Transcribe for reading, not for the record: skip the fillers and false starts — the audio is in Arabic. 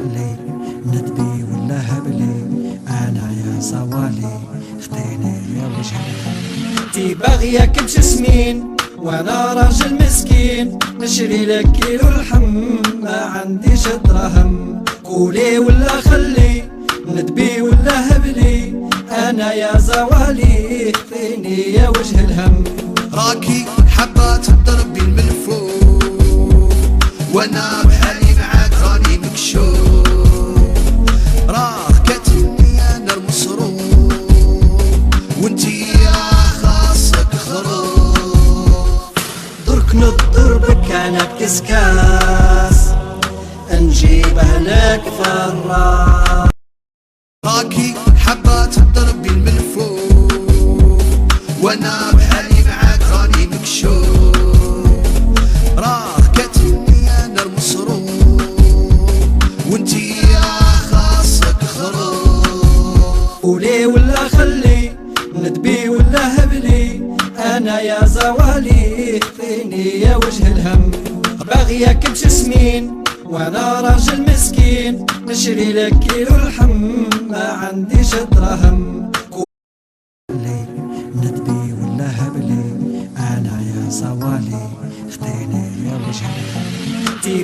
خلي ندبي ولا هبلي انا يا زوالي خديني يا وجهي. انتي باغياك بجسمين وانا راجل مسكين، نشري لك كيلو اللحم ما عنديش دراهم. قولي ولا خلي ندبي ولا هبلي انا يا زوالي خذيني يا وجه الهم. راكي حابة تضربي الملفوف وانا بحالي معاك راني مكشوف. راه كاتبني انا المصروف وانتي يا خاصك خروف. درك نضربك انا بكسكاس نجيبه لك فراس. راكي حابة تضربي الملفوف وانا بحالي معاك راني مكشوف. راه كاتبني انا المصروف وانتي يا خاصك خروف. قولي ولا خلي ندبي ولا هبلي انا يا زوالي خذيني يا وجه الهم. باغياك بجسمين وانا راجل مسكين، نشري لك كيلو اللحم ما عنديش دراهم.